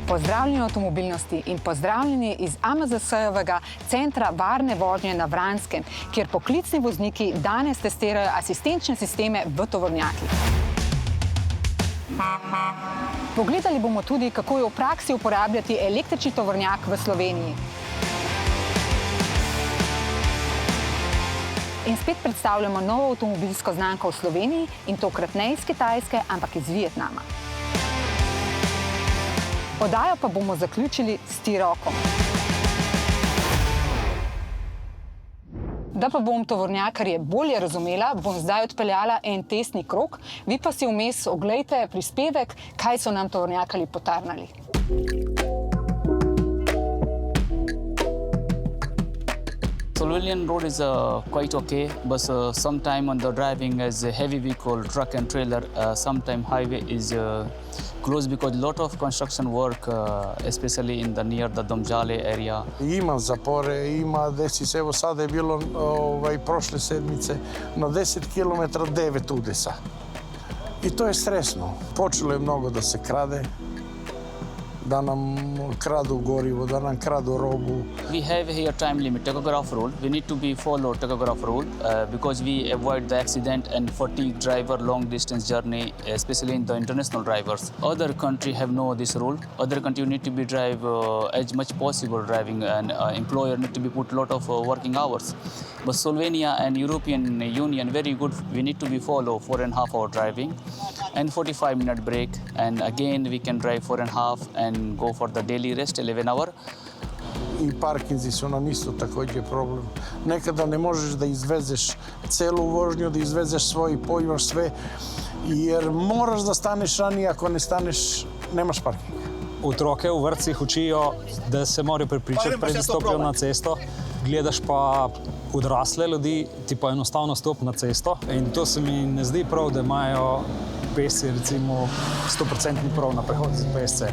Pozdravljeni avtomobilnosti in pozdravljeni iz AMZS-jevega centra varne vožnje na Vranskem, kjer poklicni vozniki danes testirajo asistenčne sisteme v tovornjakih. Pogledali bomo tudi, kako je v praksi uporabljati električni tovornjak v Sloveniji. In spet predstavljamo novo avtomobilsko znamko v Sloveniji in tokrat ne iz Kitajske, ampak iz Vietnama. Oddajo pa bomo zaključili s T-Rockom. Da pa bom tovornjakarje bolje razumela, bom zdaj odpeljala en testni krog, vi pa si vmes oglejte prispevek, kaj so nam tovornjakarji potarnali. Slovenian road is quite okay, but sometime on the driving as a heavy vehicle, truck and trailer, sometime highway is closed because a lot of construction work, especially in the near the Domžale area. Ima zapore, desi se, evo sada je bilo prošle sedmice na 10 km 9 udesa. I to je stresno. Počelo je mnogo da se krade, da nam kradu gorivo, da nam kradu robu. We have here time limit, tachograph rule. We need to be follow tachograph rule because we avoid the accident and fatigue driver long distance journey, especially in the international drivers. Other country have no this rule. Other country need to be drive as much possible driving, and employer need to be put a lot of working hours. But Slovenia and European Union very good. We need to be follow 4.5 hour driving and 45-minute break, and again we can drive 4.5 and go for the daily rest 11 hour. I parkinzi su nam isto također problem. Nekada ne možeš da izvezeš celu vožnju, da izvezeš svoj, poimaš sve, jer moraš da staneš ranije, ako ne staneš, nemaš parking. Otroke v vrtcih učijo, da se morajo prepričati, preden stopijo na cesto. Gledaš pa odrasle ljudi, ti pa enostavno stop na cesto. In to se mi ne zdi prav, da imajo pešci recimo 100% prav na prehod za pešce.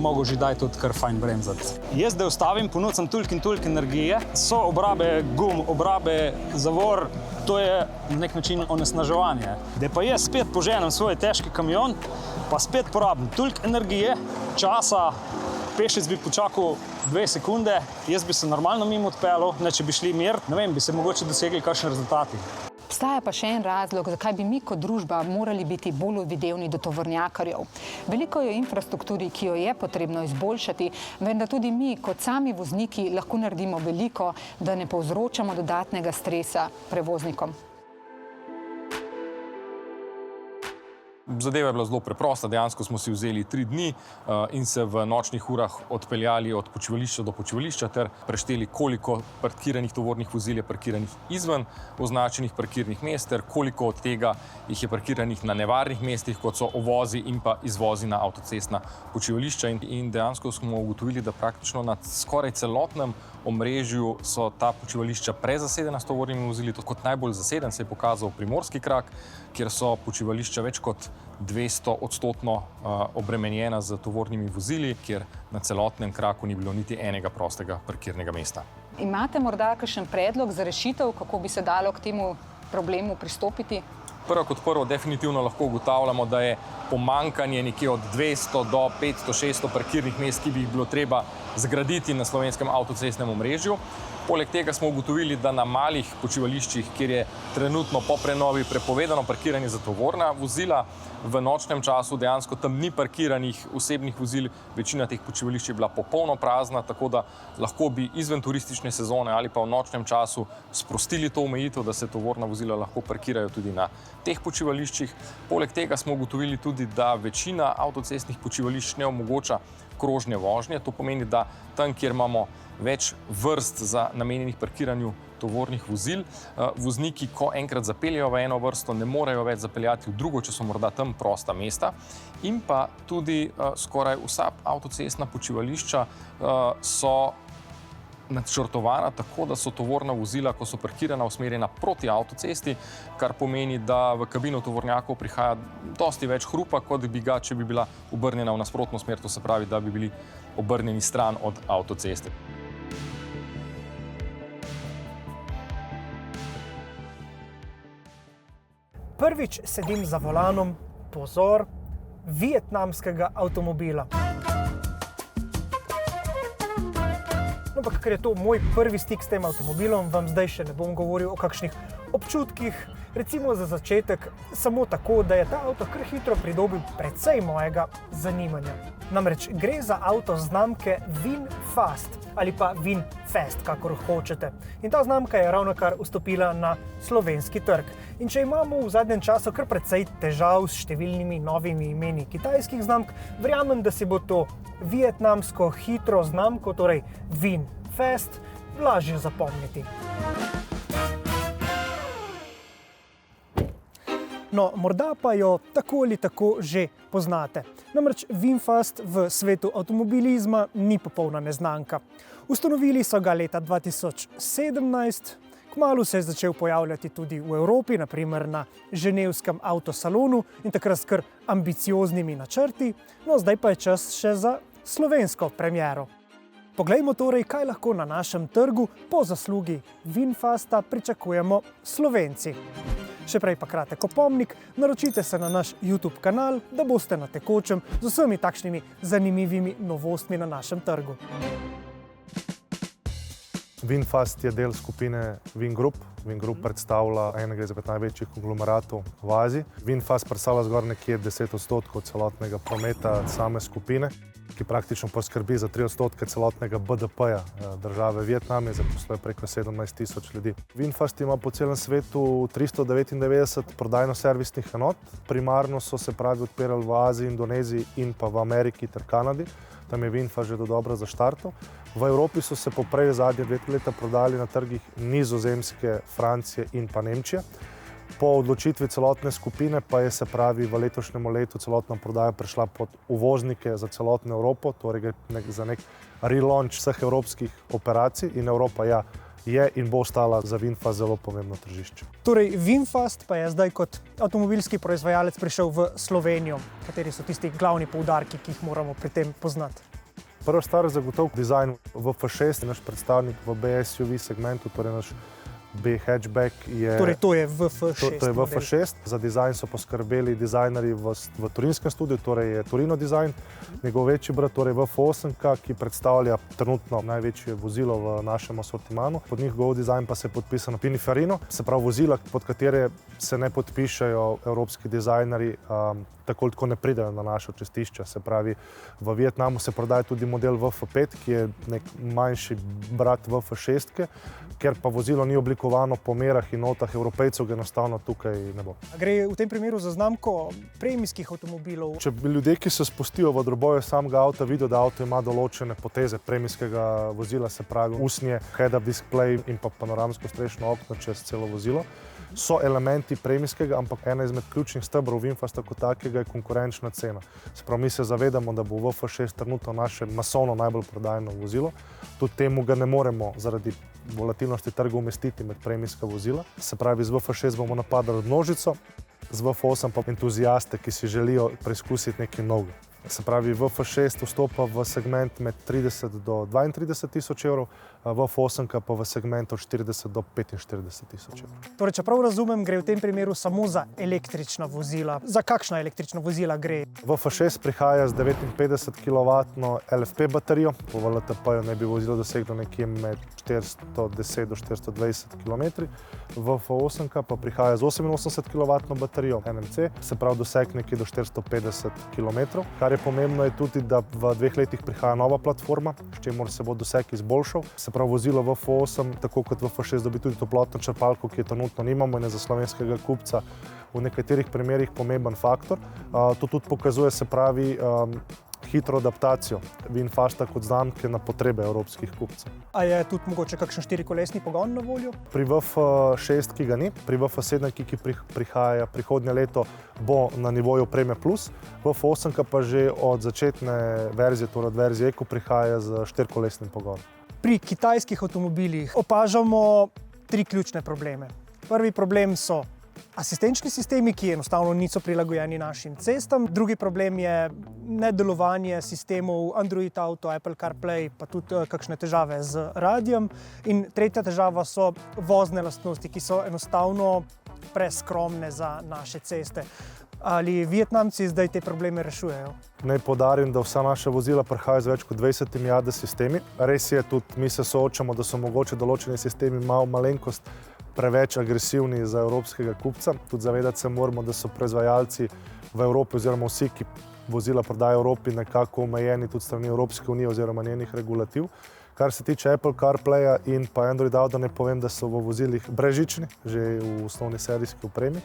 Mogo že daj tudi kar fajn bremzati. Jaz da ustavim, ponucam toliko energije, so obrabe gum, obrabe zavor, to je na nek način onesnaževanje. Da pa jaz spet poženem svoj težki kamion, pa spet porabim toliko energije, časa, pešec bi počakal 2 sekunde, jaz bi se normalno mimo odpeljal, ne če bi šli mir, ne vem, bi se mogoče dosegli kakšni rezultati. Obstaja pa še en razlog, zakaj bi mi kot družba morali biti bolj videvni do tovornjakarjev. Veliko je infrastrukturi, ki jo je potrebno izboljšati, vendar tudi mi kot sami vozniki lahko naredimo veliko, da ne povzročamo dodatnega stresa prevoznikom. Zadeva je bila zelo preprosta. Dejansko smo si vzeli 3 dni in se v nočnih urah odpeljali od počivališča do počivališča ter prešteli, koliko parkiranih tovornih vozil je parkiranih izven označenih parkirnih mest ter koliko od tega jih je parkiranih na nevarnih mestih, kot so uvozi in pa izvozi na avtocestna počivališča. In dejansko smo ugotovili, da praktično na skoraj celotnem omrežju so ta počivališča prezasedena s tovornimi vozili. Kot najbolj zaseden se je pokazal Primorski krak, kjer so počivališča več kot 200% obremenjena z tovornimi vozili, kjer na celotnem kraku ni bilo niti enega prostega parkirnega mesta. Imate morda kakšen predlog za rešitev, kako bi se dalo k temu problemu pristopiti? Prvo kot prvo, definitivno lahko ugotavljamo, da je pomanjkanje nekje od 200 do 500, 600 parkirnih mest, ki bi jih bilo treba zgraditi na slovenskem avtocestnem omrežju. Poleg tega smo ugotovili, da na malih počivališčih, kjer je trenutno po prenovi prepovedano parkiranje za tovorna vozila, v nočnem času dejansko tam ni parkiranih osebnih vozil, večina teh počivališč je bila popolno prazna, tako da lahko bi izven turistične sezone ali pa v nočnem času sprostili to omejitev, da se tovorna vozila lahko parkirajo tudi na teh počivališčih. Poleg tega smo ugotovili tudi, da večina avtocestnih počivališč ne omogoča krožne vožnje. To pomeni, da tam, kjer imamo več vrst za namenjenih parkiranju tovornih vozil, vozniki, ko enkrat zapeljejo v eno vrsto, ne morejo več zapeljati v drugo, če so morda tam prosta mesta. In pa tudi skoraj vsa avtocestna počivališča so načrtovana tako, da so tovorna vozila, ko so parkirana, usmerjena proti avtocesti, kar pomeni, da v kabino tovornjakov prihaja dosti več hrupa, kot bi ga, če bi bila obrnjena v nasprotno smer, to se pravi, da bi bili obrnjeni stran od avtoceste. Prvič sedim za volanom, pozor, vietnamskega avtomobila. ampak ker je to moj prvi stik s tem avtomobilom, vam zdaj še ne bom govoril o kakšnih občutkih. Recimo za začetek samo tako, da je ta avto kar hitro pridobil precej mojega zanimanja. Namreč gre za avto znamke VinFast ali pa VinFast, kakor hočete. In ta znamka je ravnokar vstopila na slovenski trg. In če imamo v zadnjem času kar precej težav s številnimi novimi imeni kitajskih znamk, verjamem, da si bo to vietnamsko hitro znamko, torej VinFast, lažje zapomniti. No, morda pa jo tako ali tako že poznate. Namreč VinFast v svetu avtomobilizma ni popolna neznanka. Ustanovili so ga leta 2017, kmalu se je začel pojavljati tudi v Evropi, na primer na ženevskem avtosalonu in takrat s kar ambicioznimi načrti, no zdaj pa je čas še za slovensko premiero. Poglejmo torej, kaj lahko na našem trgu po zaslugi VinFasta pričakujemo Slovenci. Še prej pa kratek opomnik, naročite se na naš YouTube kanal, da boste na tekočem z vsemi takšnimi zanimivimi novostmi na našem trgu. VinFast je del skupine Vingroup. Vingroup predstavlja enega izmed največjih konglomeratov v Aziji. VinFast predstavlja zgoraj nekje 10% celotnega prometa same skupine, ki praktično poskrbi za 3% celotnega BDP-ja države Vietnam, zaposluje preko 17 tisoč ljudi. VinFast ima po celem svetu 399 prodajno-servisnih enot. Primarno so se odpirali v Aziji, Indoneziji in pa v Ameriki ter Kanadi. Tam je VinFast že dobro zaštartal. V Evropi so se poprej zadnje 2 leta prodali na trgih Nizozemske, Francije in pa Nemčije. Po odločitvi celotne skupine pa je se pravi v letošnjem letu celotna prodaja prišla pod uvoznike za celotno Evropo, torej za nek relaunch vseh evropskih operacij in Evropa je in bo ostala za VinFast zelo pomembno tržišče. Torej, VinFast pa je zdaj kot avtomobilski proizvajalec prišel v Slovenijo. Kateri so tisti glavni poudarki, ki jih moramo pri tem poznati? Prva stvar je zagotovo dizajn. VF6 je naš predstavnik v BSUV segmentu, torej naš B-hatchback je... Torej, to je VF6. To je VF6. Za dizajn so poskrbeli dizajnerji v turinskem studiu, torej je Torino Design. Njegov večji brat, torej VF8, ki predstavlja trenutno največje vozilo v našem asortimanu. Pod njihov dizajn pa se je podpisano Pininfarina, se pravi vozila, pod katere se ne podpišajo evropski dizajnerji, tako ne pridejo na naše čistišče. Se pravi, v Vietnamu se prodaja tudi model VF5, ki je nek manjši brat VF6, ker pa vozilo ni oblikovano po merah in notah Evropejcev, ga enostavno tukaj ne bo. Gre v tem primeru za znamko premijskih avtomobilov? Če bi ljudje, ki se spustijo v droboje samega avta, vidijo, da avto ima določene poteze premijskega vozila, se pravi usnje, head-up display in pa panoramsko strešno okno čez celo vozilo, so elementi premijskega, ampak ena izmed ključnih stebrov VinFasta kot takega je konkurenčna cena. Se pravi, mi se zavedamo, da bo VF6 trenutno naše masovno najbolj prodajno vozilo. Tudi temu ga ne moremo zaradi volatilnosti trga umestiti med premijska vozila. Se pravi, z VF6 bomo napadali množico, z VF8 pa entuziaste, ki si želijo preizkusiti nekaj novega. Se pravi, VF6 vstopa v segment med 30 do 32 tisoč evrov, VF8 pa v segment od 40 do 45 tisoč evrov. Torej, če prav razumem, gre v tem primeru samo za električna vozila. Za kakšna električna vozila gre? VF6 prihaja z 59 kW LFP baterijo. Po VLTP-ju ne bi vozilo doseglo nekje med 410 do 420 km. VF8 pa prihaja z 88 kW baterijo NMC, se pravi doseg nekje do 450 km. Kar je pomembno je tudi, da v 2 letih prihaja nova platforma, s čimer se bo doseg izboljšal. Se pravi, vozilo VF8, tako kot VF6, dobi tudi toplotno črpalko, ki je trenutno nimamo in je za slovenskega kupca v nekaterih primerih pomemben faktor. To tudi pokazuje, se pravi, hitro adaptacijo VinFasta kot znamke na potrebe evropskih kupcev. A je tudi mogoče kakšen 4-kolesni pogon na voljo? Pri VF6, ki ga ni, pri VF7, ki prihaja prihodnje leto, bo na nivoju Premia Plus, VF8 pa že od začetne verzije, torej od verzije Eco, prihaja z 4-kolesnim pogonom. Pri kitajskih avtomobilih opažamo 3 ključne probleme. Prvi problem so asistenčni sistemi, ki enostavno niso prilagojeni našim cestam. Drugi problem je nedelovanje sistemov Android Auto, Apple CarPlay, pa tudi kakšne težave z radiem. In tretja težava so vozne lastnosti, ki so enostavno preskromne za naše ceste. Ali Vietnamci zdaj te probleme rešujejo? Naj poudarim, da vsa naša vozila prihajajo z več kot 20 ADAS sistemi. Res je, tudi mi se soočamo, da so mogoče določeni sistemi malenkost preveč agresivni za evropskega kupca. Tudi zavedati se moramo, da so proizvajalci v Evropi oziroma vsi, ki vozila prodajajo v Evropi, nekako omejeni tudi strani Evropske unije oziroma njenih regulativ. Kar se tiče Apple CarPlaya in pa Android Auto, ne povem, da so v vozilih brezžični, že v osnovni serijski opremi.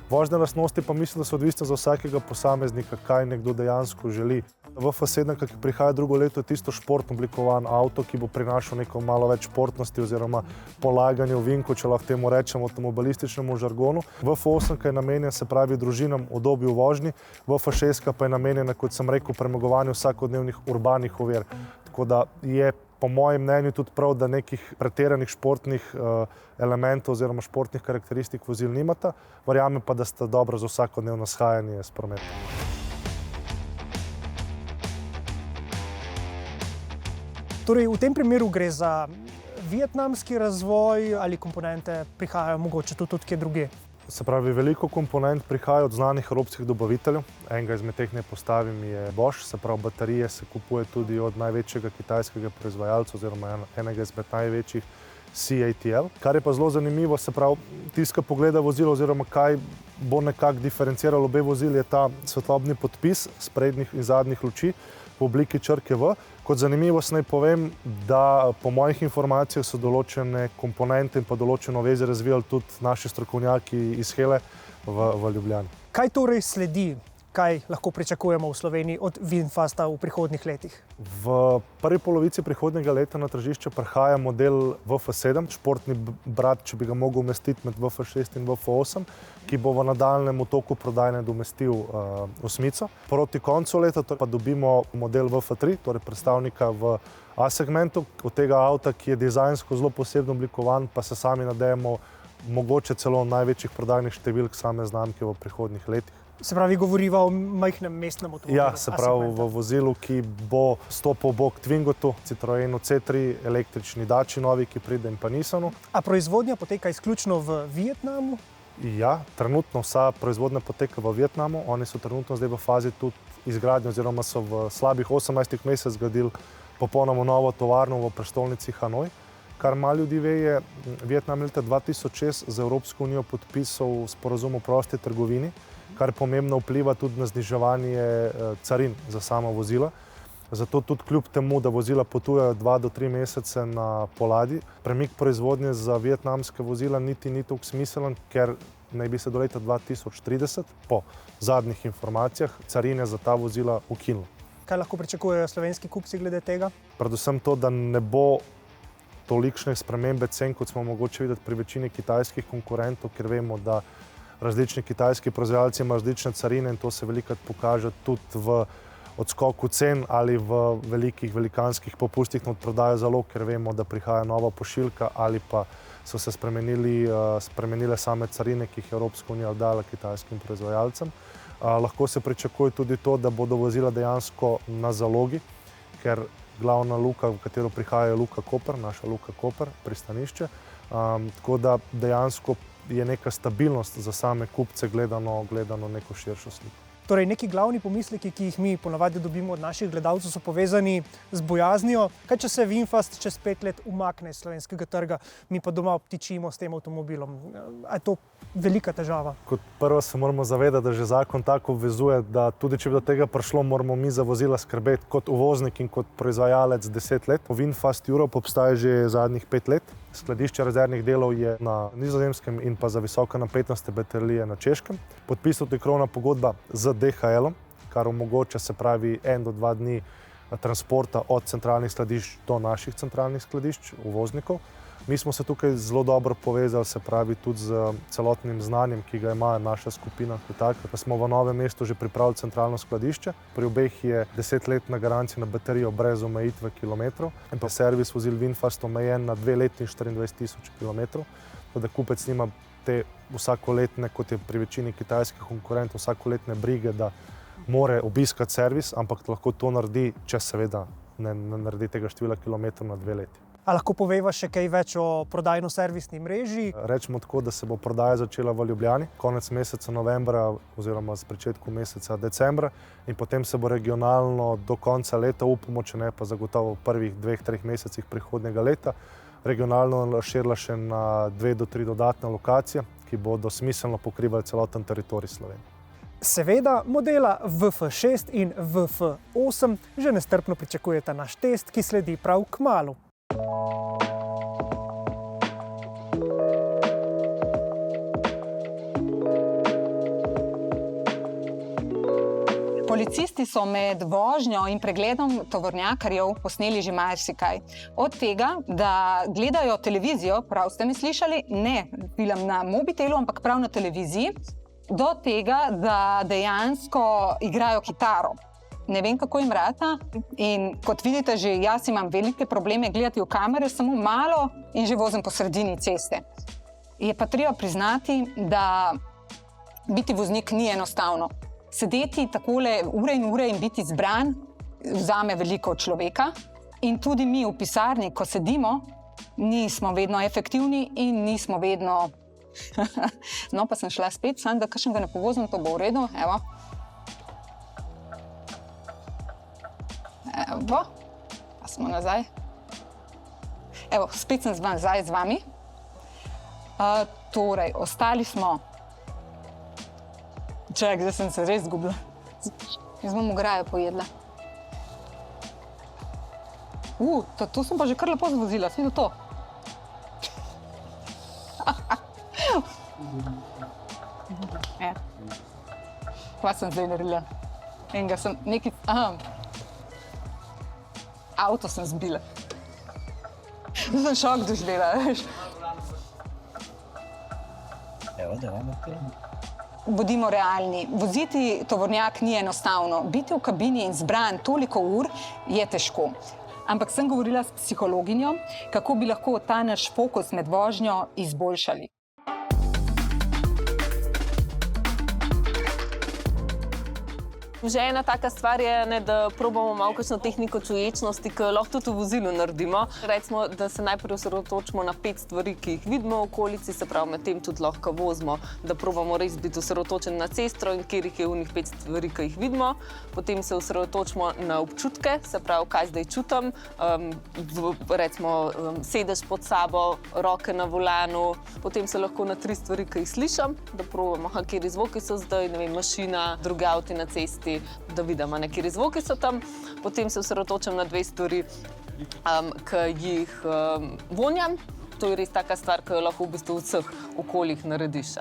Vožne lastnosti pa mislim, da so odvisne za vsakega posameznika, kaj nekdo dejansko želi. VF7, ki prihaja drugo leto, je tisto športno oblikovan avto, ki bo prinašal neko malo več športnosti oziroma polaganje v vinku, če lahko temu rečemo avtomobilističnemu žargonu. VF8 je namenjen, se pravi, družinam, udobju v vožnji, VF6 pa je namenjena, kot sem rekel, premagovanju vsakodnevnih urbanih ovir. Tako da je po mojem mnenju tudi prav, da nekih pretiranih športnih elementov oziroma športnih karakteristik vozil nimata, verjamem pa, da sta dobro za vsakodnevno shajanje s prometom. Torej, v tem primeru gre za vietnamski razvoj ali komponente prihajajo mogoče tudi od kje drugje? Se pravi, veliko komponent prihaja od znanih evropskih dobaviteljev. Enega izmed teh ne postavim je Bosch, se pravi, baterije se kupuje tudi od največjega kitajskega proizvajalca oziroma enega izmed največjih CATL. Kar je pa zelo zanimivo, se pravi, tiska pogleda vozilo oziroma kaj bo nekako diferenciralo obe vozili, je ta svetlobni podpis sprednjih in zadnjih luči v obliki črke V. Kot zanimivost naj povem, da po mojih informacijah so določene komponente in pa določeno veze razvijali tudi naši strokovnjaki iz Hele v Ljubljani. Kaj torej sledi? Kaj lahko pričakujemo v Sloveniji od VinFasta v prihodnjih letih? V prvi polovici prihodnjega leta na tržišče prihaja model VF7, športni brat, če bi ga mogel umestiti med VF6 in VF8, ki bo v nadaljnjem toku prodaje nadomestil osmico. Proti koncu leta pa dobimo model VF3, torej predstavnika v A-segmentu. Od tega avta, ki je dizajnsko zelo posebno oblikovan, pa se sami nadejamo mogoče celo največjih prodajnih številk same znamke v prihodnjih letih. Se pravi, govoriva o majhnem mestnem avtomobilu. Ja, se pravi, v vozilu, ki bo stopil bok Twingotu, Citroenu C3, električni Daci novi, ki pride in pa Nissanu. A proizvodnja poteka izključno v Vietnamu? Ja, trenutno vsa proizvodnja poteka v Vietnamu. Oni so trenutno zdaj v fazi tudi izgradnje oziroma so v slabih 18 mesecih zgradili popolnoma novo tovarno v prestolnici Hanoj. Kar malo ljudi ve, je Vietnam leta 2006 z Evropsko unijo podpisal sporazum o prosti trgovini, kar pomembno vpliva tudi na zniževanje carin za sama vozila. Zato tudi kljub temu, da vozila potujejo 2 do 3 mesece na poladi, premik proizvodnje za vietnamske vozila niti ni toliko smiseln, ker naj bi se do leta 2030, po zadnjih informacijah, carine za ta vozila ukinilo. Kaj lahko pričakujejo slovenski kupci glede tega? Predvsem to, da ne bo tolikšne spremembe cen, kot smo mogoče videti pri večini kitajskih konkurentov, ker vemo, da različni kitajski proizvajalci imajo različne carine in to se velikokrat pokaže tudi v odskoku cen ali v velikanskih popustih na odprodajo zalog, ker vemo, da prihaja nova pošiljka ali pa so se spremenile same carine, ki jih je Evropska unija dala kitajskim proizvajalcem. Lahko se pričakuje tudi to, da bodo vozila dejansko na zalogi, ker glavna luka, v katero prihaja, je Luka Koper, naša Luka Koper, pristanišče. Tako da dejansko je neka stabilnost za same kupce gledano neko širšo sliko. Torej, neki glavni pomisleki, ki jih mi ponavadi dobimo od naših gledalcev, so povezani z bojaznijo. Kaj če se VinFast čez 5 let umakne iz slovenskega trga, mi pa doma obtičimo s tem avtomobilom? A je to velika težava? Kot prvo se moramo zavedati, da že zakon tako obvezuje, da tudi če bi do tega prišlo, moramo mi za vozila skrbeti kot uvoznik in kot proizvajalec 10 let. VinFast Europe obstaja že zadnjih 5 let. Skladišče rezervnih delov je na Nizozemskem in pa za visokonapetostne baterije na Češkem. Podpisana je krovna pogodba z DHL-om, kar omogoča, se pravi, 1 do 2 dni transporta od centralnih skladišč do naših centralnih skladišč, uvoznikov. Mi smo se tukaj zelo dobro povezali, se pravi, tudi z celotnim znanjem, ki ga ima naša skupina. Pa smo v Novem mestu že pripravili centralno skladišče. Pri obeh je 10-letna garancija na baterijo brez omejitve kilometrov in pa servis vozil VinFast omejen na 2 leti in 24.000 kilometrov. Tako da kupec nima te vsakoletne, kot je pri večini kitajskih konkurentov, vsakoletne brige, da more obiskati servis, ampak lahko to naredi, če seveda ne naredi tega števila kilometrov na 2 leti. A lahko poveva še kaj več o prodajno-servisni mreži? Rečemo tako, da se bo prodaja začela v Ljubljani konec meseca novembra oziroma z začetku meseca decembra in potem se bo regionalno do konca leta, upamo, če ne pa zagotovo v prvih 2-3 mesecih prihodnjega leta, regionalno širila še na 2 do 3 dodatne lokacije, ki bodo smiselno pokrivali celoten teritorij Slovenije. Seveda, modela VF6 in VF8 že nestrpno pričakujeta naš test, ki sledi prav kmalu. Policisti so med vožnjo in pregledom tovornjakarjev posneli že marsikaj. Od tega, da gledajo televizijo, prav ste me slišali, ne film na mobitelu, ampak prav na televiziji, do tega, da dejansko igrajo kitaro. Ne vem, kako jim rata in kot vidite, že jaz imam velike probleme gledati v kamere, samo malo in že vozim po sredini ceste. Je pa treba priznati, da biti voznik ni enostavno. Sedeti takole ure in ure in biti zbran vzame veliko od človeka in tudi mi v pisarni, ko sedimo, nismo vedno efektivni in nismo vedno... No, pa sem šla spet, samo da kakšnega ne povozim, to bo v redu, evo. Evo, pa smo nazaj. Evo, spet sem nazaj z vami. Torej, ostali smo... Čak, zdaj sem se res zgubila. Jaz bom ograjo pojedla. To sem pa že kar lepo zvozila, si videl to? Kva sem zdaj naredila? Enega sem nekaj... Avto sem zbila. Zdaj sem šok doživela, veš. Evo, da vam je. Bodimo realni, voziti tovornjak ni enostavno. Biti v kabini in zbran toliko ur je težko. Ampak sem govorila s psihologinjo, kako bi lahko ta naš fokus med vožnjo izboljšali. Že ena taka stvar je, da probamo malo kakšno tehniko čuječnosti, ki jo lahko tudi v vozilu naredimo. Recimo, da se najprej osredotočimo na 5 stvari, ki jih vidimo v okolici, se pravi, med tem tudi lahko vozimo, da probamo res biti osredotočeni na cesto in kjerih je unih 5 stvari, ki jih vidimo. Potem se osredotočimo na občutke, se pravi, kaj zdaj čutim, recimo sedež pod sabo, roke na volanu. Potem se lahko na 3 stvari, ki jih slišim, da probamo, kateri zvoki so zdaj, ne vem, mašina, drugi avti na cesti, da vidimo, kateri zvoki so tam. Potem se osredotočam na 2 stvari, ki jih vonjam. To je res taka stvar, ki jo lahko v bistvu v vseh okoljih narediš.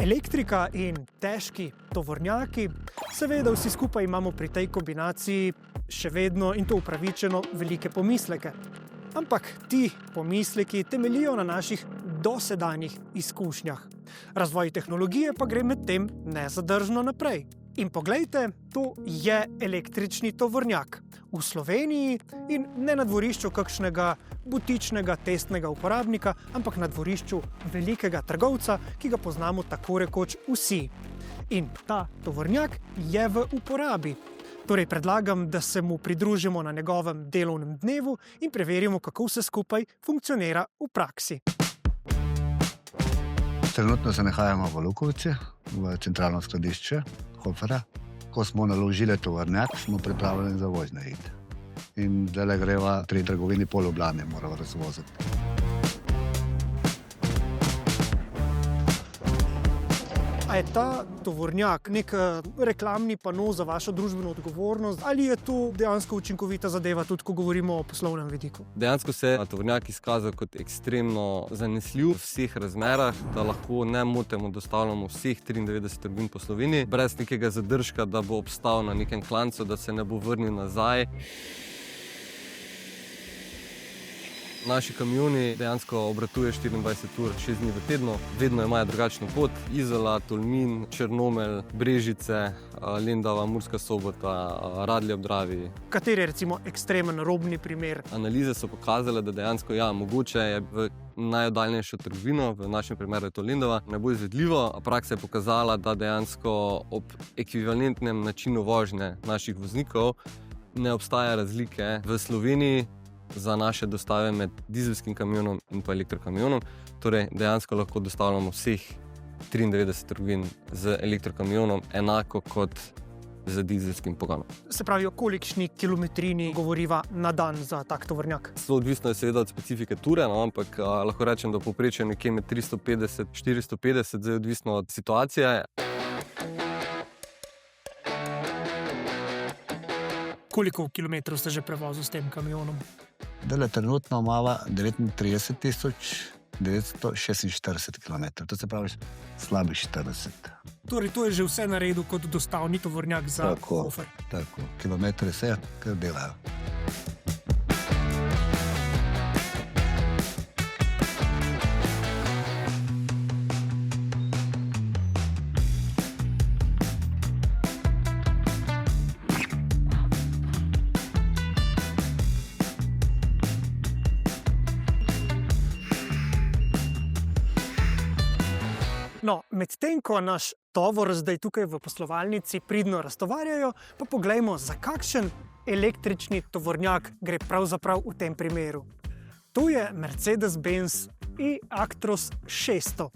Elektrika in težki tovornjaki, seveda vsi skupaj imamo pri tej kombinaciji še vedno in to upravičeno velike pomisleke. Ampak ti pomisleki temeljijo na naših dosedanjih izkušnjah. Razvoj tehnologije pa gre medtem nezadržno naprej. In poglejte, to je električni tovornjak v Sloveniji in ne na dvorišču kakšnega butičnega testnega uporabnika, ampak na dvorišču velikega trgovca, ki ga poznamo tako rekoč vsi. In ta tovornjak je v uporabi. Torej predlagam, da se mu pridružimo na njegovem delovnem dnevu in preverimo, kako vse skupaj funkcionira v praksi. Trenutno se nahajamo v Lukovici, v centralno skladišče Hoferja. Ko smo naložili tovornjak, smo pripravljeni za vožnjo iti. In zdaj greva pri trgovini po Ljubljani, moramo razvoziti. A je ta tovornjak nek reklamni pano za vašo družbeno odgovornost ali je to dejansko učinkovita zadeva, tudi ko govorimo o poslovnem vidiku? Dejansko se je tovornjak izkazal kot ekstremno zanesljiv v vseh razmerah, da lahko nemoteno dostavljamo vseh 93 trgovin po Sloveniji, brez nekega zadržka, da bo obstal na nekem klancu, da se ne bo vrnil nazaj. Naši kamioni dejansko obratujejo 24 ur, 6 dni v tednu. Vedno imajo drugačno pot. Izola, Tolmin, Črnomelj, Brežice, Lendava, Murska Sobota, Radlje ob Dravi. Kateri je recimo ekstremen robni primer? Analize so pokazale, da dejansko mogoče je v najoddaljnejšo trgovino, v našem primeru je to Lendava, ne bo izvedljivo, a praksa je pokazala, da dejansko ob ekvivalentnem načinu vožnje naših voznikov ne obstaja razlike v Sloveniji za naše dostave med dizelskim kamionom in pa elektrokamionom. Torej, dejansko lahko dostavljamo vseh 93 trgovin z elektrokamionom enako kot z dizelskim pogonom. Se pravi, o kolikšni kilometrini govoriva na dan za tak tovornjak? Odvisno je seveda od specifike ture, ampak lahko rečem, da povprečje nekje med 350-450, zdaj odvisno od situacije. Koliko kilometrov ste že prevozil s tem kamionom? Dele trenutno imava 39.946 km, to se pravi slabih 40. Torej, to je že vse naredil kot dostavni tovornjak za Hofer. Tako, kilometri se kar delajo. No, medtem ko naš tovor zdaj tukaj v poslovalnici pridno raztovarjajo, pa poglejmo, za kakšen električni tovornjak gre pravzaprav v tem primeru. To je Mercedes-Benz e-Actros 600.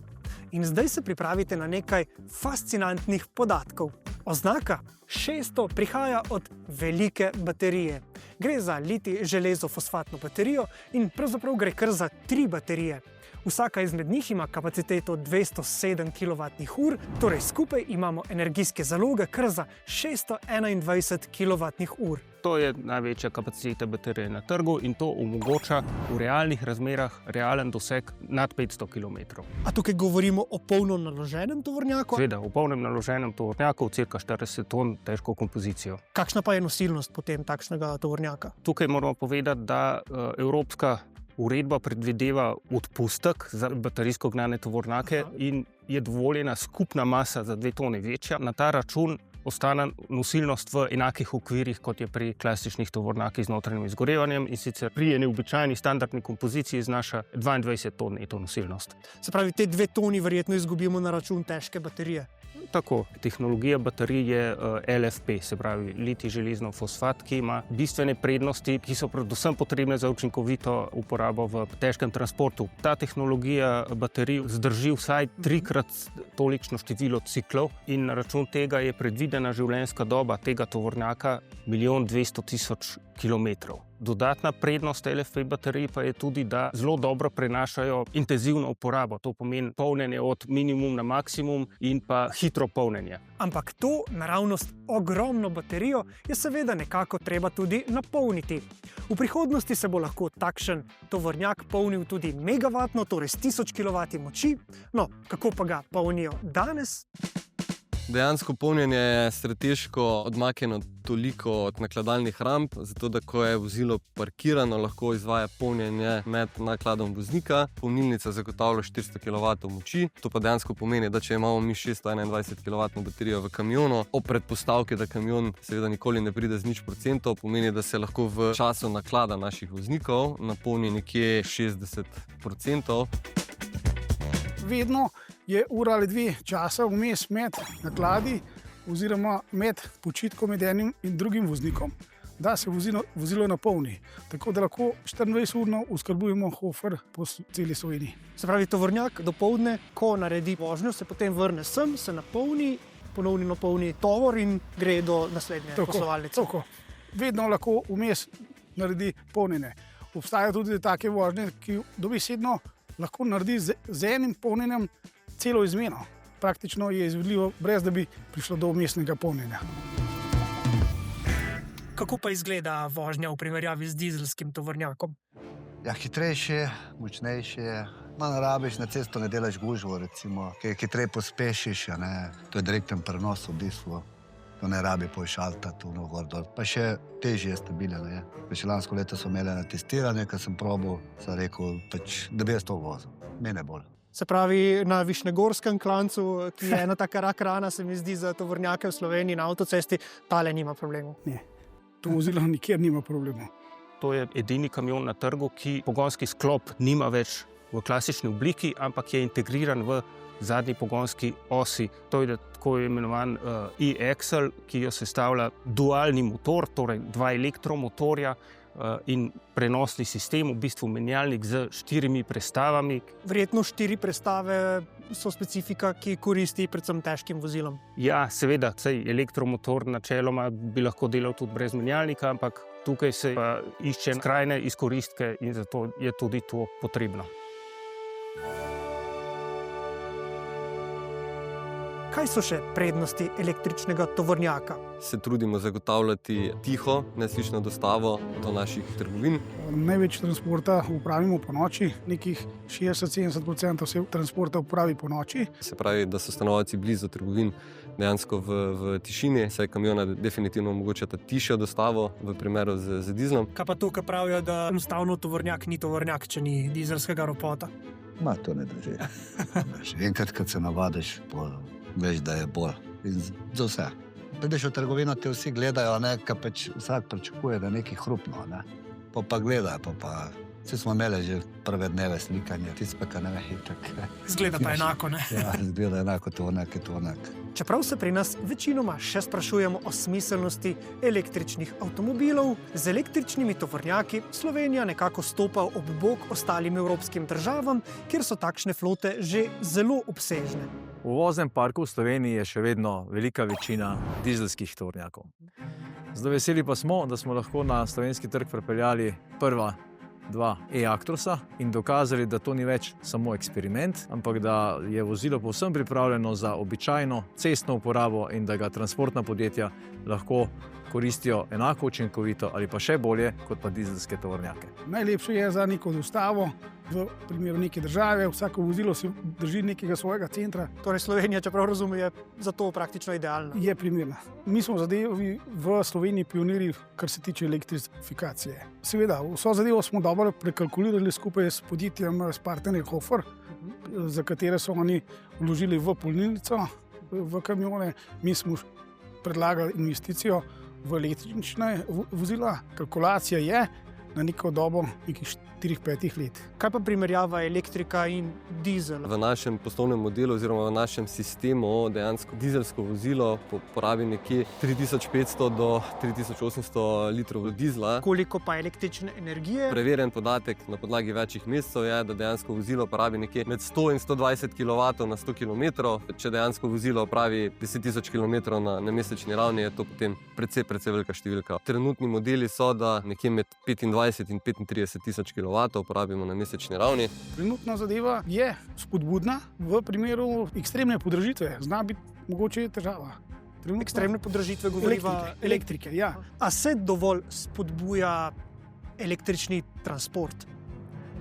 In zdaj se pripravite na nekaj fascinantnih podatkov. Oznaka 600 prihaja od velike baterije. Gre za litij-železo-fosfatno baterijo in pravzaprav gre kar za 3 baterije. Vsaka izmed njih ima kapaciteto 207 kWh, torej skupaj imamo energijske zaloge kar za 621 kWh. To je največja kapaciteta baterije na trgu in to omogoča v realnih razmerah realen doseg nad 500 km. A tukaj govorimo o polno naloženem tovornjaku? Seveda, v polnem naloženem tovornjaku, cirka 40 ton težko kompozicijo. Kakšna pa je nosilnost potem takšnega tovornjaka? Tukaj moramo povedati, da evropska uredba predvideva odpustek za baterijsko gnane tovornjake in je dovoljena skupna masa za 2 tone večja. Na ta račun ostane nosilnost v enakih okvirih, kot je pri klasičnih tovornjakih z notranjim izgorevanjem, in sicer pri neobičajni standardni kompoziciji znaša 22 ton neto nosilnost. Se pravi, te 2 toni verjetno izgubimo na račun težke baterije. Tako, tehnologija baterij je LFP, se pravi litij-železno fosfat, ki ima bistvene prednosti, ki so predvsem potrebne za učinkovito uporabo v težkem transportu. Ta tehnologija baterij zdrži vsaj 3-krat tolikšno število ciklov in na račun tega je predvidena življenjska doba tega tovornjaka 1 200 000 km. Dodatna prednost LFP baterij pa je tudi, da zelo dobro prenašajo intenzivno uporabo. To pomeni polnjenje od minimum na maksimum in pa hitro polnjenje. Ampak to naravnost ogromno baterijo je seveda nekako treba tudi napolniti. V prihodnosti se bo lahko takšen tovornjak polnil tudi megavatno, torej s 1000 kW moči. No, kako pa ga polnijo danes? Dejansko polnjenje je strateško odmaknjeno toliko od nakladalnih ramp, zato da ko je vozilo parkirano, lahko izvaja polnjenje med nakladom voznika. Polnilnica zagotavlja 400 kW moči, to pa dejansko pomeni, da če imamo mi 621 kW baterijo v kamionu, ob predpostavki, da kamion seveda nikoli ne pride z 0%, pomeni, da se lahko v času naklada naših voznikov napolni nekje 60%. Vedno je ura ali 2 časa vmes med nakladi oziroma med počitkom med enim in drugim voznikom, da se vozilo napolni. Tako da lahko 24-urno oskrbujemo Hofer po celi Sloveniji. Se pravi, tovornjak dopoldne, ko naredi vožnjo, se potem vrne sem, se napolni, ponovno napolni tovor in gre do naslednje poslovalnice. Tako. Vedno lahko vmes naredi polnjenje. Obstajajo tudi take vožnje, ki dobesedno lahko naredi z enim polnjenjem celo izmeno. Praktično je izvedljivo, brez da bi prišlo do vmesnega polnjenja. Kako pa izgleda vožnja v primerjavi z dizelskim tovornjakom? Ja, hitrejše, močnejše. Malo rabiš, na cesto ne delaš gužvo, recimo, ki hitreje pospešiš, ja, ne. To je direkten prenos v bistvu. To ne rabi pošaltati v gor dol. Pa še težje je stabilen, je. Še lansko leto so imeli na testiranje, ko sem probal, sem rekel, da bi jaz to vozil. Mene bolj. Se pravi, na Višnjegorskem klancu, ki je ena taka rak rana, se mi zdi, za tovornjake v Sloveniji na avtocesti, tale nima problemov. Ne, to vozilo nikjer nima problemov. To je edini kamion na trgu, ki pogonski sklop nima več v klasični obliki, ampak je integriran v zadnji pogonski osi. To je tako imenovan e-axle, ki jo sestavlja dualni motor, torej dva elektromotorja in prenosni sistem, v bistvu menjalnik z 4 prestavami. Verjetno 4 prestave so specifika, ki koristi predvsem težkim vozilom. Ja, seveda, saj elektromotor načeloma bi lahko delal tudi brez menjalnika, ampak tukaj se pa išče skrajne izkoristke in zato je tudi to potrebno. Kaj so še prednosti električnega tovornjaka? Se trudimo zagotavljati tiho, neslišno dostavo do naših trgovin. Največ transporta upravimo po noči, nekih 60-70% vse transporta upravi po noči. Se pravi, da so stanovalci blizu trgovin dejansko v tišini, saj kamiona definitivno omogočata tišjo dostavo v primeru z dizlom. Kaj pa to, kar pravijo, da enostavno tovornjak ni tovornjak, če ni dizelskega ropota? Ma, to ne drži. Enkrat, kad se navadiš, veš, da je bolj. In za vse. Prideš v trgovino, te vsi gledajo, kaj pač vsak pričakuje, da je nekaj hrupno. Pa gledajo, pa vsi smo imeli že prve dneve slikanja, tispeka ne veš, itak. Zgleda pa enako, ne? Ja, zgleda enako, tovornjak je tovornjak. Čeprav se pri nas večinoma še sprašujemo o smiselnosti električnih avtomobilov, z električnimi tovornjaki Slovenija nekako stopa ob bok ostalim evropskim državam, kjer so takšne flote že zelo obsežne. V voznem parku v Sloveniji je še vedno velika večina dizelskih tovornjakov. Zelo veseli pa smo, da smo lahko na slovenski trg pripeljali prva 2 e-Actrosa in dokazali, da to ni več samo eksperiment, ampak da je vozilo povsem pripravljeno za običajno cestno uporabo in da ga transportna podjetja lahko koristijo enako učinkovito ali pa še bolje kot pa dizelske tovornjake. Najlepše je za neko dostavo v primeru neke države, vsako vozilo si drži nekega svojega centra. Torej Slovenija, čeprav razume, je za to praktično idealna. Je primerna. Mi smo zadevi v Sloveniji pionirji, kar se tiče elektrifikacije. Seveda, vso zadevo smo dobro prekalkulirali skupaj s podjetjem partnerja Hofer, za katere so oni vložili v polnilnico, v kamione. Mi smo predlagali investicijo v električne vozila. Kalkulacija je na neko dobo nekih 4-5 let. Kaj pa primerjava elektrika in dizel? V našem poslovnem modelu oziroma v našem sistemu dejansko dizelsko vozilo porabi nekje 3500 do 3800 litrov dizla. Koliko pa električne energije? Preverjen podatek na podlagi večjih mesecev je, da dejansko vozilo porabi nekje med 100 in 120 kW na 100 km. Če dejansko vozilo pravi 10 000 km na mesečni ravni, je to potem precej velika številka. Trenutni modeli so, da nekje med 25 in 35 000 kW uporabimo na mesečni ravni. Trenutna zadeva je spodbudna, v primeru ekstremne podražitve zna biti mogoče težava. Ekstremne podražitve govoriva elektrike, ja. A se dovolj spodbuja električni transport?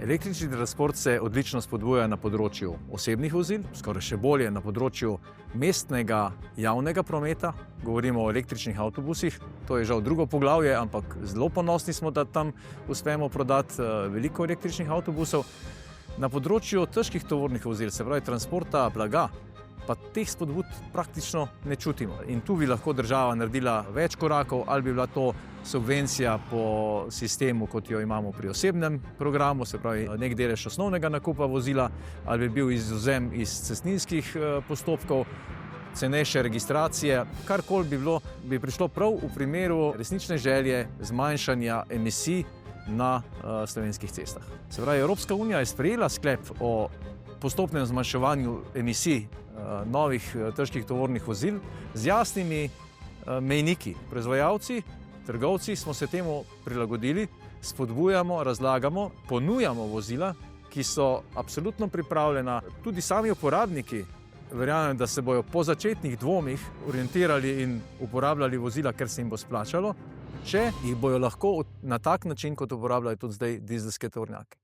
Električni transport se odlično spodbuja na področju osebnih vozil, skoraj še bolje na področju mestnega javnega prometa. Govorimo o električnih avtobusih, to je žal drugo poglavje, ampak zelo ponosni smo, da tam uspemo prodati veliko električnih avtobusov. Na področju težkih tovornih vozil, se pravi transporta blaga, pa teh spodbud praktično ne čutimo. In tu bi lahko država naredila več korakov, ali bi bila to subvencija po sistemu, kot jo imamo pri osebnem programu, se pravi nek delež osnovnega nakupa vozila, ali bi bil izvzem iz cestninskih postopkov, cenejše registracije, karkoli bi bilo, bi prišlo prav v primeru resnične želje zmanjšanja emisij na slovenskih cestah. Se pravi, Evropska unija je sprejela sklep o postopnem zmanjševanju emisij novih težkih tovornih vozil z jasnimi mejniki. Proizvajalci, trgovci smo se temu prilagodili, spodbujamo, razlagamo, ponujamo vozila, ki so absolutno pripravljena. Tudi sami uporabniki verjamem, da se bojo po začetnih dvomih orientirali in uporabljali vozila, ker se jim bo splačalo, če jih bojo lahko na tak način, kot uporabljajo tudi zdaj dizelske tovornjake.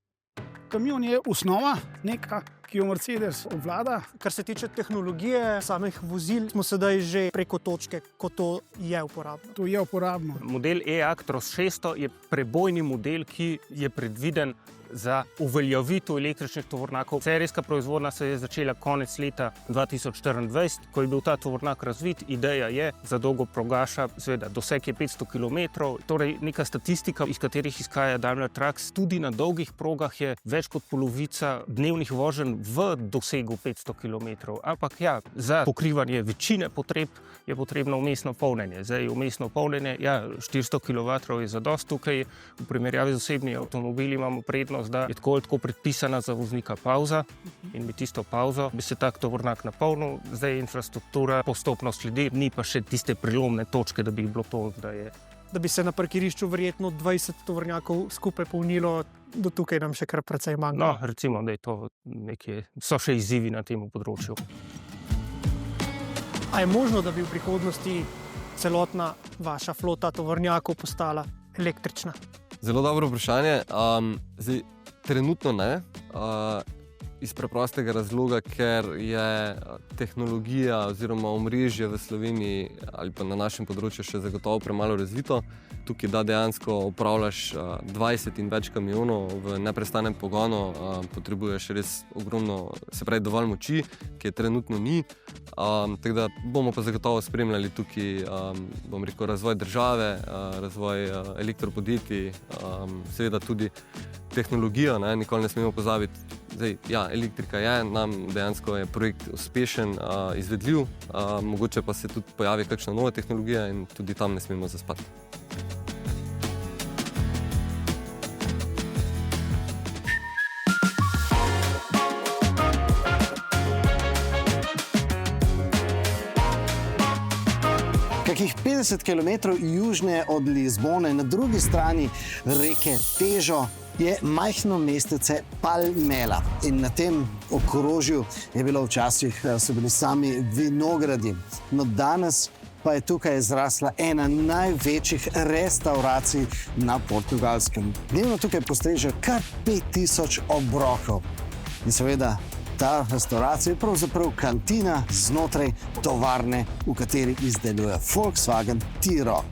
Kamion je osnova, neka, ki jo Mercedes obvlada. Kar se tiče tehnologije samih vozil, smo sedaj že preko točke, ko to je uporabno. To je uporabno. Model e-Actros 600 je prebojni model, ki je predviden za uveljavitev električnih tovornjakov. Serijska proizvodnja se je začela konec leta 2024, ko je bil ta tovornjak razvit. Ideja je za dolgo progaša, seveda doseg je 500 km, torej neka statistika, iz katerih izhaja Daimler Trucks. Tudi na dolgih progah je več kot polovica dnevnih voženj v dosegu 500 km. Ampak ja, za pokrivanje večine potreb je potrebno vmesno polnjenje. Zdaj, vmesno polnjenje, ja, 400 kW je zadost. Tukaj v primerjavi z osebnimi avtomobili imamo prednost, da je tako predpisana za voznika pauza in bi tisto pauzo bi se tak tovornjak napolnil. Zdaj infrastruktura postopno sledi, ni pa še tiste prelomne točke, da bi bilo to, da je. Da bi se na parkirišču verjetno 20 tovornjakov skupaj polnilo, do tukaj nam še kar precej manjka. No, recimo, da je to nekje, so še izzivi na tem področju. A je možno, da bi v prihodnosti celotna vaša flota tovornjakov postala električna? Zelo dobro vprašanje. Zdaj, trenutno ne. Iz preprostega razloga, ker je tehnologija oziroma omrežje v Sloveniji ali pa na našem področju še zagotovo premalo razvito. Tukaj, da dejansko upravljaš 20 in več kamionov v neprestanem pogonu, potrebuješ res ogromno, se pravi dovolj moči, ki je trenutno ni. Tako da bomo pa zagotovo spremljali tukaj, bom rekel, razvoj države, razvoj elektropodjetij, seveda tudi tehnologijo, ne, nikoli ne smemo pozabiti. Zdaj, ja, elektrika je, nam dejansko je projekt uspešen, izvedljiv, mogoče pa se tudi pojavi kakšna nova tehnologija in tudi tam ne smemo zaspati. Kakih 50 km južne od Lizbone, na drugi strani reke Težo, je majhno mestece Palmela. In na tem okrožju je bilo včasih, so bili sami vinogradi. No danes pa je tukaj zrasla ena največjih restauracij na Portugalskem. Dnevno tukaj postrežejo kar 5000 obrokov. In seveda, ta restauracija je pravzaprav kantina znotraj tovarne, v kateri izdeluje Volkswagen T-Roc.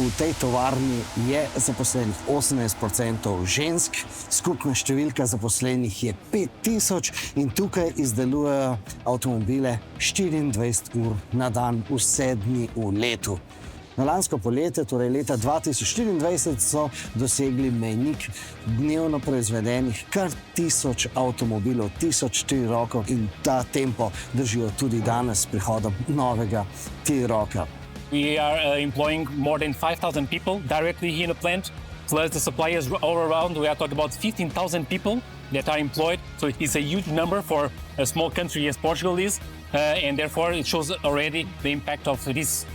V tej tovarni je zaposlenih 18% žensk, skupna številka zaposlenih je 5000 in tukaj izdelujejo avtomobile 24 ur na dan, vse dni v letu. Na lansko poletje, torej leta 2024, so dosegli mejnik dnevno proizvedenih kar 1000 avtomobilov, 1000 T-Rocov in ta tempo držijo tudi danes s prihodom novega T-Roca. We are employing more than 5,000 people directly here in the plant, plus the suppliers all around. We are talking about 15,000 people that are employed. So it's a huge number for a small country as Portugal is, and therefore it shows already the impact of this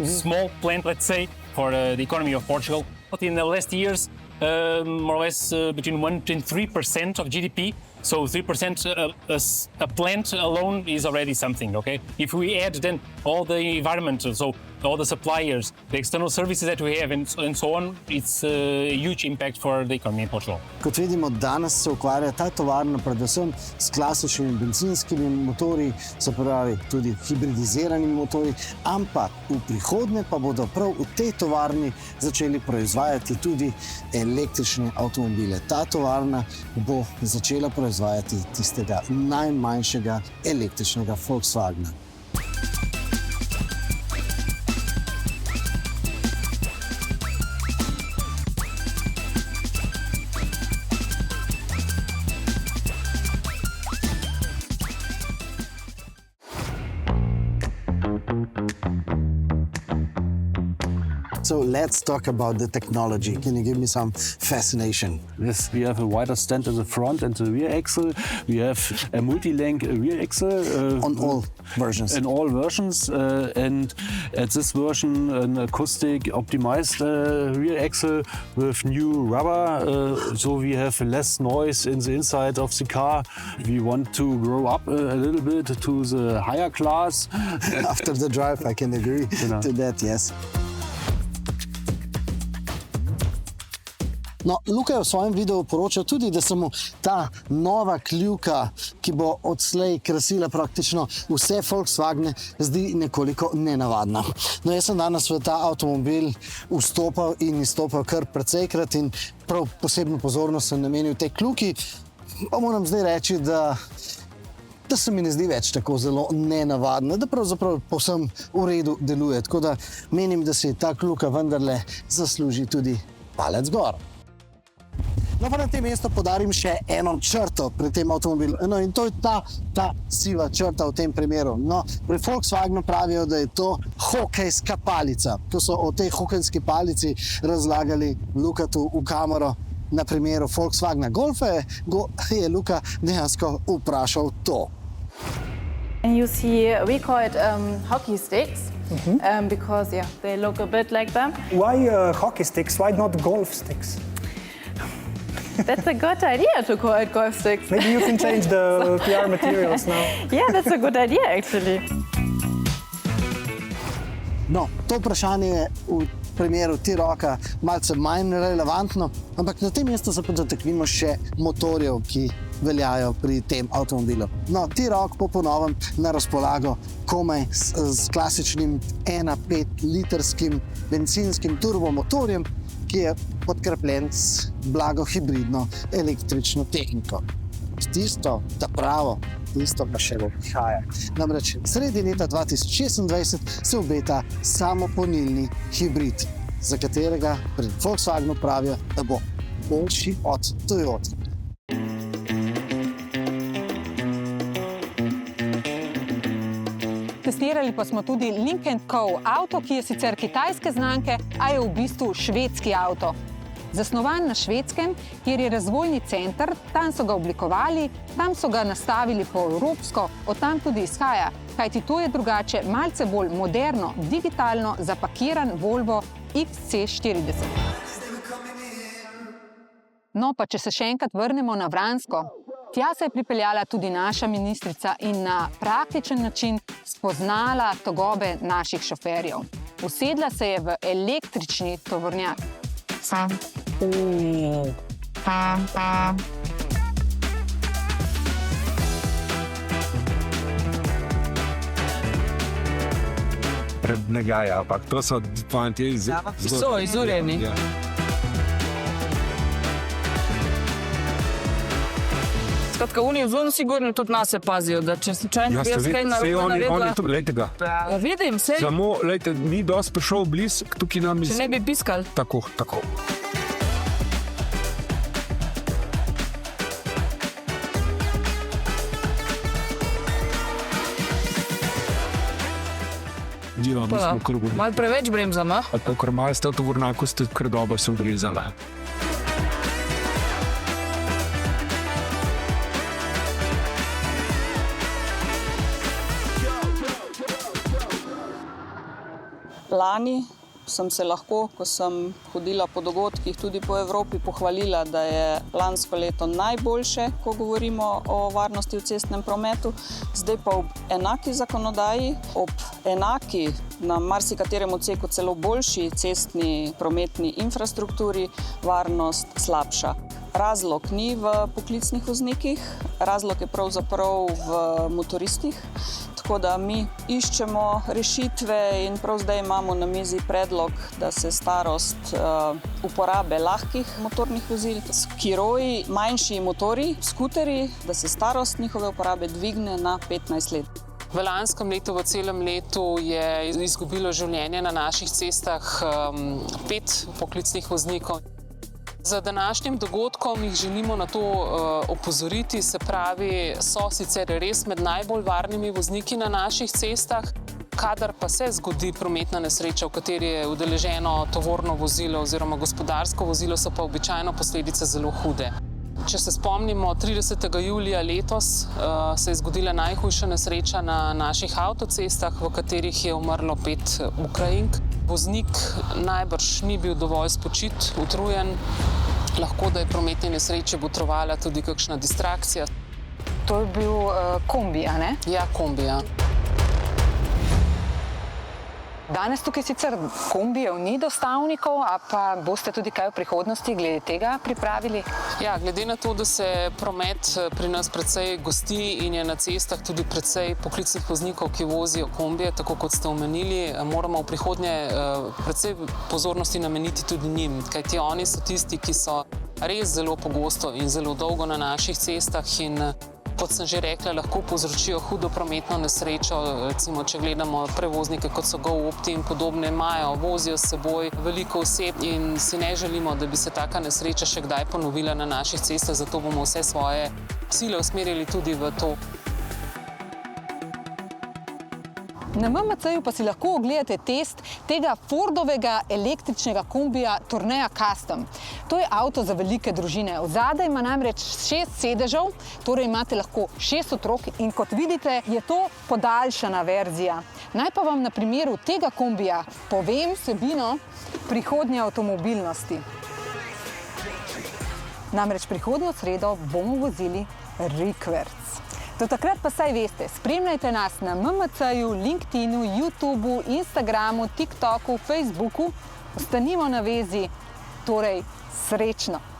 small plant, let's say, for the economy of Portugal. But in the last years, more or less between 1% and 3% of GDP. So 3% a plant alone is already something, okay? If we add then all the environmental, so all the suppliers, the external services that we have and so on, it's a huge impact for the economy in Portugal. Kot vidimo, danes se ukvarja ta tovarna predvsem s klasičnimi bencinskimi motorji, se pravi tudi hibridiziranimi motorji, ampak v prihodnje pa bodo prav v tej tovarni začeli proizvajati tudi električne avtomobile. Ta tovarna bo začela proizvajati tistega najmanjšega električnega Volkswagena. So let's talk about the technology. Can you give me some fascination? Yes, we have a wider stand in the front and the rear axle. We have a multi-link rear axle. On all versions? In all versions. And at this version, an acoustic optimized rear axle with new rubber. So we have less noise in the inside of the car. We want to grow up a little bit to the higher class. After the drive, I can agree to that, yes. No, Luka je v svojem videu poročal tudi, da se mu ta nova kljuka, ki bo odslej krasila praktično vse Volkswagene, zdi nekoliko nenavadna. No, jaz sem danes v ta avtomobil vstopal in izstopal kar precejkrat in prav posebno pozornost sem namenil tej kljuki. Pa moram zdaj reči, da se mi ne zdi več tako zelo nenavadna, da pravzaprav povsem v redu deluje. Tako da menim, da si ta kljuka vendarle zasluži tudi palec gor. No, pa na tem mestu podarim še eno črto pri tem avtomobilu. No, in to je ta siva črta v tem primeru. No, pri Volkswagenu pravijo, da je to hokejska palica. Ko so o tej hokejski palici razlagali Luka tu v kamero na primeru Volkswagena Golfa, je Luka dejansko vprašal to. And you see, we call it hockey sticks because they look a bit like them. Why hockey sticks? Why not golf sticks? That's a good idea to call it golf sticks. Maybe you can change the PR materials now. Yeah, that's a good idea actually. No, to vprašanje je v primeru T-Rocka malce manj relevantno, ampak na tem mestu se pa dotaknimo še motorjev, ki veljajo pri tem avtomobilu. No, T-Rock po novem na razpolago komaj s klasičnim 1,5 litrskim benzinskim turbomotorjem, ki je podkrepljen s blago hibridno električno tehniko. Tisto, ta pravo, tisto pa še bo prihaja. Namreč sredi leta 2026 se obeta samopolnilni hibrid, za katerega pri Volkswagenu pravijo, da bo boljši od Toyota. Testirali pa smo tudi Lynk & Co. avto, ki je sicer kitajske znamke, a je v bistvu švedski avto. Zasnovan na Švedskem, kjer je razvojni center, tam so ga oblikovali, tam so ga nastavili po evropsko, od tam tudi izhaja, kajti to je drugače malce bolj moderno, digitalno zapakiran Volvo XC40. No, pa če se še enkrat vrnemo na Vransko, tja se je pripeljala tudi naša ministrica in na praktičen način spoznala tegobe naših šoferjev. Usedla se je v električni tovornjak. Prednegaja, ampak to so fantje so izurjeni. Skratka, oni zelo sigurno tudi nas se pazijo, da če slučajno bi jaz kaj naredila... Lejte ga. Ja, vidim, sej. Samo, lejte, ni dosti prišel bliz, tukaj nam... Če ne bi piskal. Tako. Malo preveč bremzam, a? Ker malo ste v tovornjaku, ste kar dobro se ugrezala. Lani sem se lahko, ko sem hodila po dogodkih tudi po Evropi, pohvalila, da je lansko leto najboljše, ko govorimo o varnosti v cestnem prometu. Zdaj pa ob enaki zakonodaji, ob enaki, na marsikaterem odseku celo boljši cestni prometni infrastrukturi, varnost slabša. Razlog ni v poklicnih voznikih, razlog je pravzaprav v motoristih. Tako da mi iščemo rešitve in prav zdaj imamo na mizi predlog, da se starost uporabe lahkih motornih vozil, skiroji, manjši motorji, skuterji, da se starost njihove uporabe dvigne na 15 let. V lanskem letu, v celem letu je izgubilo življenje na naših cestah 5 poklicnih voznikov. Z današnjim dogodkom jih želimo na to opozoriti, se pravi, so sicer res med najbolj varnimi vozniki na naših cestah, kadar pa se zgodi prometna nesreča, v kateri je udeleženo tovorno vozilo oziroma gospodarsko vozilo, so pa običajno posledice zelo hude. Če se spomnimo, 30. julija letos se je zgodila najhujša nesreča na naših avtocestah, v katerih je umrlo 5 Ukrajink. Voznik najbrž ni bil dovolj spočit, utrujen, lahko da je prometni nesreči botrovala tudi kakšna distrakcija. To je bil kombi, a ne? Ja, kombi, ja. Danes tukaj sicer kombijev ni dostavnikov, a pa boste tudi kaj v prihodnosti glede tega pripravili? Ja, glede na to, da se promet pri nas precej gosti in je na cestah tudi precej poklicnih voznikov, ki vozijo kombije, tako kot ste omenili, moramo v prihodnje precej pozornosti nameniti tudi njim, kajti oni so tisti, ki so res zelo pogosto in zelo dolgo na naših cestah in kot sem že rekla, lahko povzročijo hudo prometno nesrečo. Recimo, če gledamo prevoznike, kot so GoOpti in podobne, vozijo s seboj veliko oseb in si ne želimo, da bi se taka nesreča še kdaj ponovila na naših cestah, zato bomo vse svoje sile usmerili tudi v to. Na MMC-ju pa si lahko ogledate test tega Fordovega električnega kombija Tournea Custom. To je avto za velike družine. Vzadaj ima namreč 6 sedežev, torej imate lahko 6 otrok in kot vidite, je to podaljšana verzija. Naj pa vam na primeru tega kombija povem vsebino prihodnje avtomobilnosti. Namreč prihodnjo sredo bomo vozili rikverc. Do takrat pa saj veste, spremljajte nas na MMC-ju, LinkedInu, YouTubeu, Instagramu, TikToku, Facebooku. Ostanimo na vezi, torej srečno!